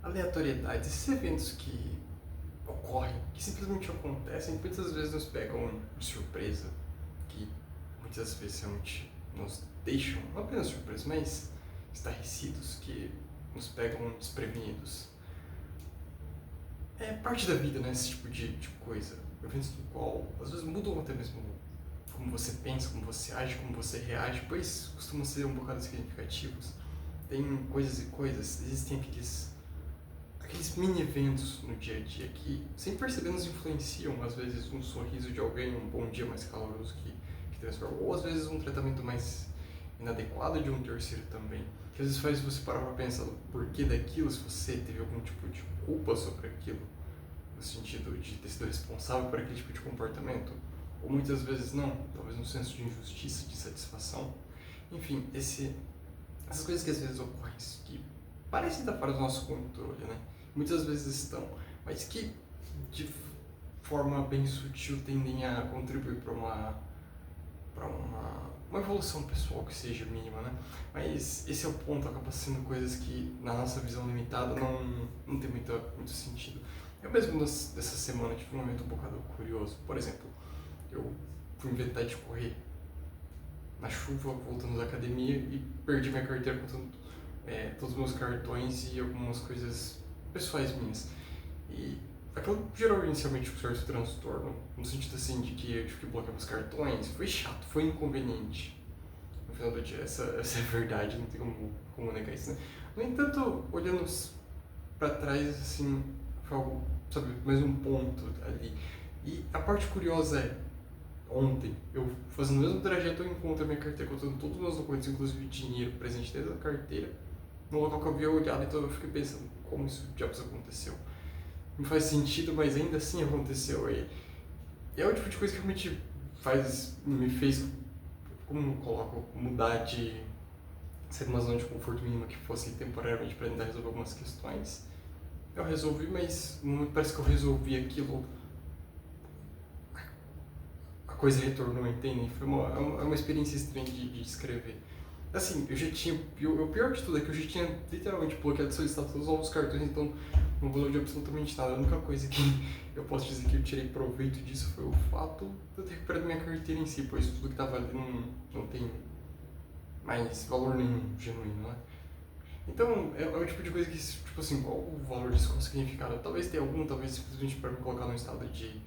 aleatoriedades, esses eventos que ocorrem, que simplesmente acontecem, que muitas vezes nos pegam de surpresa, que muitas vezes realmente nos deixam, não apenas surpresos, mas estarrecidos, que nos pegam desprevenidos. É parte da vida, né, esse tipo de coisa. Eventos do qual, às vezes, mudam até mesmo como você pensa, como você age, como você reage, pois costumam ser um bocado significativos. Tem coisas e coisas, existem aqueles mini eventos no dia a dia que, sem perceber, nos influenciam. Às vezes, um sorriso de alguém, um bom dia mais caloroso que transforma, ou às vezes, um tratamento mais inadequado de um terceiro também. Que às vezes faz você parar para pensar no porquê daquilo, se você teve algum tipo de culpa sobre aquilo, no sentido de ter sido responsável por aquele tipo de comportamento, ou muitas vezes não, talvez um senso de injustiça, de satisfação. Enfim, essas coisas que às vezes ocorrem, que parecem estar fora do nosso controle, né? Muitas vezes estão, mas que de forma bem sutil tendem a contribuir para uma evolução pessoal que seja mínima, né? Mas esse é o ponto, acaba sendo coisas que na nossa visão limitada não tem muito sentido. Eu mesmo dessa semana tive um momento um bocado curioso. Por exemplo, eu fui inventar de correr na chuva, voltando da academia e perdi minha carteira com todos os meus cartões e algumas coisas pessoais minhas. E aquilo gerou inicialmente um certo transtorno, no sentido assim de que eu tive que bloquear meus cartões, foi chato, foi inconveniente. No final do dia, essa é a verdade, não tem como negar isso, né? No entanto, olhando pra trás, assim, foi algo, sabe, mais um ponto ali. E a parte curiosa é, ontem, eu fazendo o mesmo trajeto, eu encontro a minha carteira, contando todos os meus documentos, inclusive dinheiro presente dentro da carteira, no local que eu havia olhado, então eu fiquei pensando, como isso diabos aconteceu? Não faz sentido, mas ainda assim aconteceu. E é o tipo de coisa que realmente me fez, como coloco, mudar de ser uma zona de conforto mínima que fosse temporariamente para tentar resolver algumas questões. Eu resolvi, mas parece que eu resolvi aquilo, a coisa retornou, entende? É uma experiência estranha de descrever. Assim, eu já tinha. O pior de tudo é que eu já tinha literalmente bloqueado e solicitado todos os novos cartões, então não vou de absolutamente nada. A única coisa que eu posso dizer que eu tirei proveito disso foi o fato de eu ter recuperado minha carteira em si, pois tudo que estava ali não tem mais valor nenhum genuíno, né? Então, é o tipo de coisa que, tipo assim, qual o valor disso, qual o significado? Talvez tenha algum, talvez simplesmente para me colocar num estado de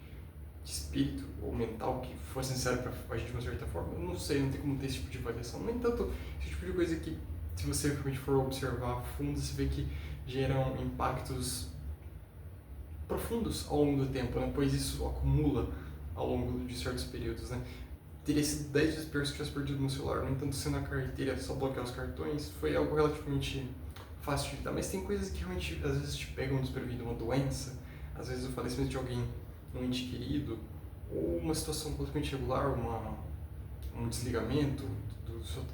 espírito ou mental que fosse necessário para agir de uma certa forma. Eu não sei, não tem como ter esse tipo de avaliação. No entanto, esse tipo de coisa que, se você realmente for observar a fundo, você vê que geram impactos profundos ao longo do tempo, né? Pois isso acumula ao longo de certos períodos, né? Teria sido 10 vezes pior se eu tivesse perdido meu celular. No entanto, sendo a carteira, só bloquear os cartões, foi algo relativamente fácil de lidar. Mas tem coisas que realmente, às vezes, te pegam desprevenido. Uma doença, às vezes o falecimento de alguém, um ente querido, ou uma situação completamente irregular, um desligamento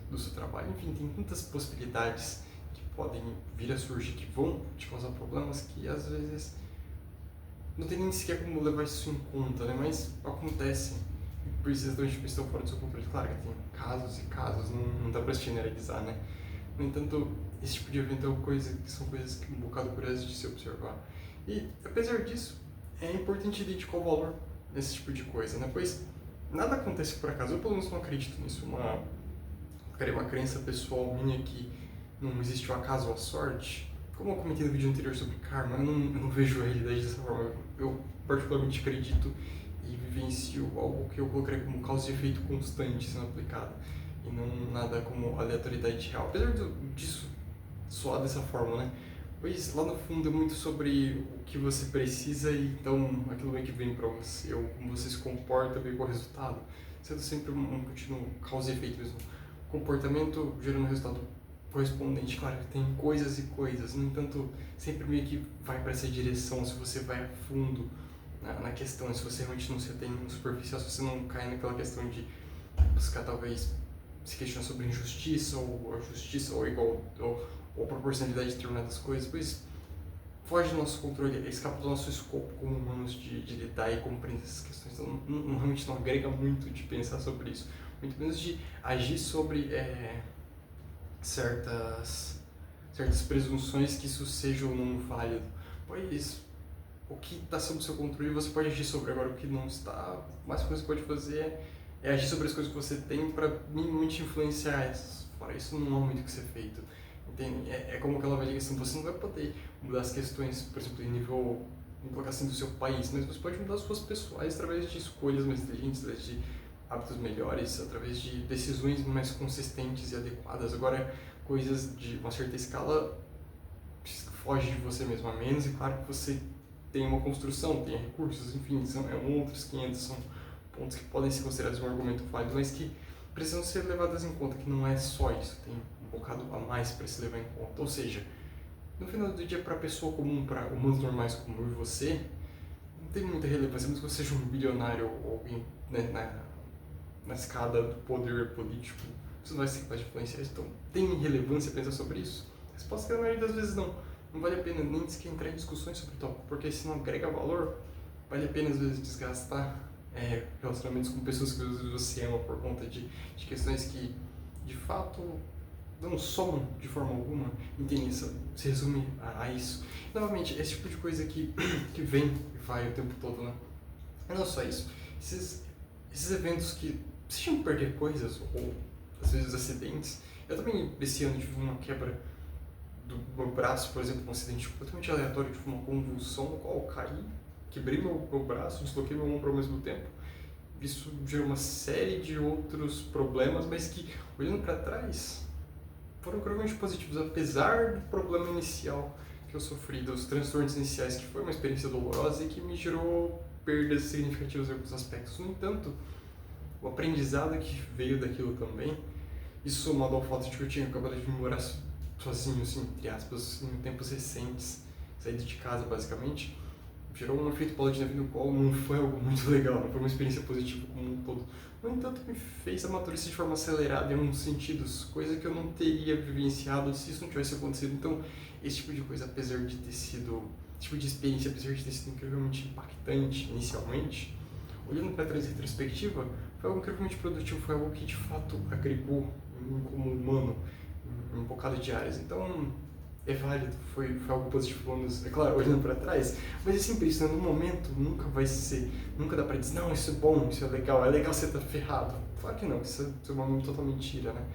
do seu trabalho. Enfim, tem tantas possibilidades que podem vir a surgir, que vão te causar problemas, que às vezes não tem nem sequer como levar isso em conta, né? Mas acontecem. Por isso exatamente porque estão fora do seu controle. Claro que tem casos e casos, não dá pra generalizar, né? No entanto, esse tipo de evento são coisas que um bocado curiosas de se observar. E, apesar disso, é importante identificar o valor desse tipo de coisa, né? Pois nada acontece por acaso. Eu, pelo menos, não acredito nisso. Uma crença pessoal minha que não existe o acaso ou a sorte. Como eu comentei no vídeo anterior sobre karma, eu não vejo a realidade dessa forma. Eu particularmente acredito e vivencio algo que eu colocaria como causa e efeito constante sendo aplicado, e não nada como aleatoriedade real. Apesar disso soar dessa forma, né? Pois lá no fundo é muito sobre o que você precisa e então aquilo meio que vem pra você, ou como você se comporta vem com o resultado, sendo sempre um contínuo causa e efeito mesmo. Comportamento gerando resultado correspondente. Claro que tem coisas e coisas, no entanto, sempre meio que vai para essa direção se você vai a fundo na questão, se você realmente não se atém no superficial, se você não cai naquela questão de buscar talvez se questionar sobre injustiça ou a justiça ou igual ou proporcionalidade de determinadas coisas, pois foge do nosso controle, escapa do nosso escopo como humanos de lidar e compreender essas questões. Então realmente não agrega muito de pensar sobre isso, muito menos de agir sobre certas certas presunções que isso seja ou não válido, pois o que está sob seu controle você pode agir sobre, agora o que não está, o máximo que você pode fazer é agir sobre as coisas que você tem para minimamente influenciar essas. Fora isso, não há muito o que ser feito. Entende? É como aquela velha questão, você não vai poder mudar as questões, por exemplo, em nível, vamos colocar assim, do seu país, mas você pode mudar as suas pessoais através de escolhas mais inteligentes, através de hábitos melhores, através de decisões mais consistentes e adequadas. Agora, coisas de uma certa escala foge de você mesmo a menos, e claro que você tem uma construção, tem recursos, enfim, são outros 500, são pontos que podem ser considerados um argumento válido, mas que precisam ser levadas em conta, que não é só isso, tem um bocado a mais para se levar em conta. Ou seja, no final do dia, para a pessoa comum, para humanos normais como eu e você, não tem muita relevância, mesmo que você seja um bilionário ou alguém, né, na escada do poder político, você não vai ser capaz de influenciar isso. Então, tem relevância pensar sobre isso? A resposta é que na maioria das vezes não. Não vale a pena nem sequer entrar em discussões sobre o tópico, porque se não agrega valor, vale a pena às vezes desgastar relacionamentos com pessoas que você ama por conta de questões que de fato não somam de forma alguma. Entende? Isso se resume a isso. E, novamente, esse tipo de coisa que vem e vai o tempo todo, né? E não só isso. Esses eventos que sejam perder coisas ou às vezes acidentes. Eu também esse ano tive uma quebra do meu braço, por exemplo, um acidente totalmente aleatório, tipo uma convulsão no qual eu caí, quebrei meu braço, desloquei meu ombro ao mesmo tempo. Isso gerou uma série de outros problemas, mas que, olhando para trás, foram incrivelmente positivos, apesar do problema inicial que eu sofri, dos transtornos iniciais, que foi uma experiência dolorosa e que me gerou perdas significativas em alguns aspectos. No entanto, o aprendizado que veio daquilo também, isso somado ao fato de que eu tinha acabado de morar sozinho, assim, entre aspas, em tempos recentes, saído de casa basicamente, gerou um efeito bola de neve no qual não foi algo muito legal, não foi uma experiência positiva como um todo. No entanto, me fez amadurecer de forma acelerada em alguns sentidos, coisa que eu não teria vivenciado se isso não tivesse acontecido. Então, esse tipo de coisa, apesar de ter sido, esse tipo de experiência, apesar de ter sido incrivelmente impactante inicialmente, olhando para trás em retrospectiva, foi algo incrivelmente produtivo, foi algo que de fato agregou em mim como humano em um bocado de áreas. Então, é válido, foi algo positivo, pelo menos, é claro, olhando para trás, mas é sempre isso, né? No momento nunca vai ser, nunca dá para dizer, não, isso é bom, isso é legal você tá ferrado. Claro que não, isso é uma total mentira, né?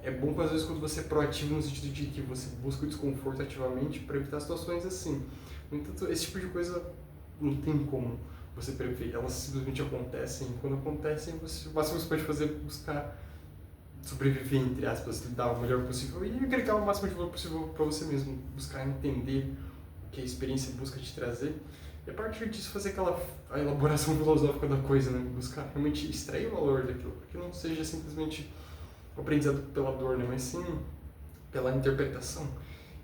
É bom às vezes quando você é proativo no sentido de que você busca o desconforto ativamente para evitar situações assim. No entanto, esse tipo de coisa não tem como você prever, elas simplesmente acontecem, e quando acontecem, o máximo que você pode fazer é buscar sobreviver, entre aspas, dar o melhor possível e agregar o máximo de valor possível para você mesmo, buscar entender o que a experiência busca te trazer e a partir disso fazer a elaboração filosófica da coisa, né? Buscar realmente extrair o valor daquilo, que não seja simplesmente o aprendizado pela dor, né? Mas sim pela interpretação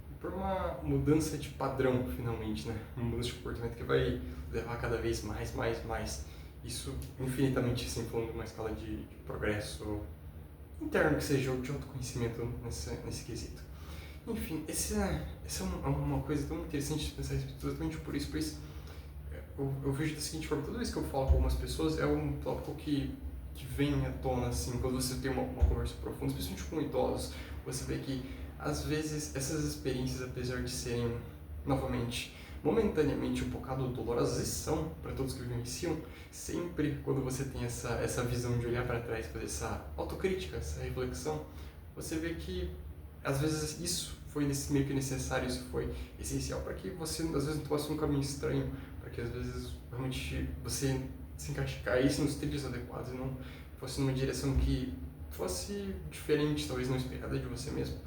e por uma mudança de padrão, finalmente, né? Uma mudança de comportamento que vai levar cada vez mais, isso infinitamente, assim, falando de uma escala de progresso interno que seja, ou de autoconhecimento nesse quesito. Enfim, essa é uma coisa tão interessante de pensar exatamente por isso, pois eu vejo da seguinte forma, toda vez que eu falo com algumas pessoas, é um tópico que vem à tona, assim, quando você tem uma conversa profunda, especialmente com idosos, você vê que, às vezes, essas experiências, apesar de serem, novamente, momentaneamente um bocado dolorosas, e são para todos que vivenciam, sempre quando você tem essa visão de olhar para trás, fazer essa autocrítica, essa reflexão, você vê que às vezes isso foi meio que necessário, isso foi essencial para que você às vezes não tomasse um caminho estranho, para que às vezes realmente você se caísse nos trilhos adequados e não fosse numa direção que fosse diferente, talvez não esperada de você mesmo.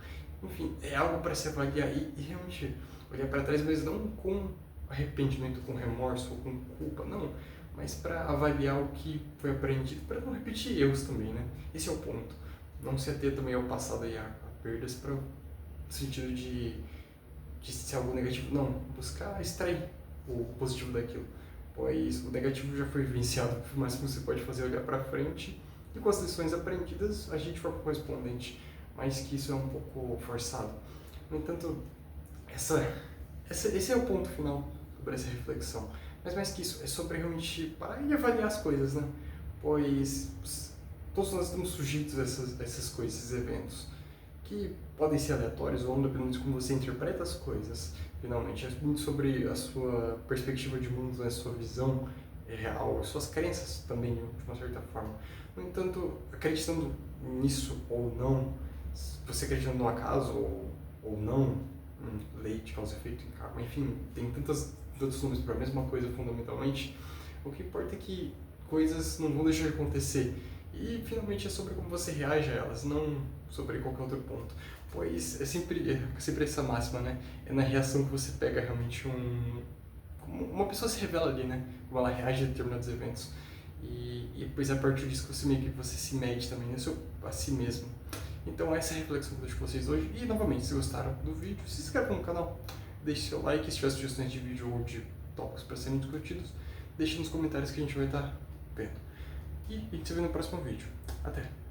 Enfim, é algo para se avaliar e realmente olhar para trás, mas não com arrependimento, com remorso ou com culpa, não, mas para avaliar o que foi aprendido, para não repetir erros também, né? Esse é o ponto. Não se ater também ao passado e a perdas para no sentido de ser algo negativo, não, buscar extrair o positivo daquilo, pois o negativo já foi vivenciado, o máximo que você pode fazer é olhar para frente e com as lições aprendidas agir de forma correspondente, mas que isso é um pouco forçado. No entanto, esse é o ponto final sobre essa reflexão. Mas mais que isso, é sobre realmente parar e avaliar as coisas, né? Pois todos nós estamos sujeitos a essas coisas, esses eventos, que podem ser aleatórios ou não, dependendo de como você interpreta as coisas. Finalmente, é muito sobre a sua perspectiva de mundo, a sua visão real, as suas crenças também, de uma certa forma. No entanto, acreditando nisso ou não, você acreditando no acaso ou não, lei de causa e efeito em karma, enfim, tem tantos nomes para a mesma coisa fundamentalmente. O que importa é que coisas não vão deixar de acontecer. E finalmente é sobre como você reage a elas, não sobre qualquer outro ponto. Pois é sempre essa máxima, né? É na reação que você pega realmente como uma pessoa se revela ali, né? Como ela reage a determinados eventos. E depois é a partir disso que você meio que você se mede também, né? A si mesmo. Então essa é a reflexão que eu deixo com vocês hoje. E novamente, se gostaram do vídeo, se inscrevam no canal, deixe seu like, se tiver sugestões de vídeo ou de tópicos para serem discutidos, deixe nos comentários que a gente vai estar vendo. E a gente se vê no próximo vídeo. Até!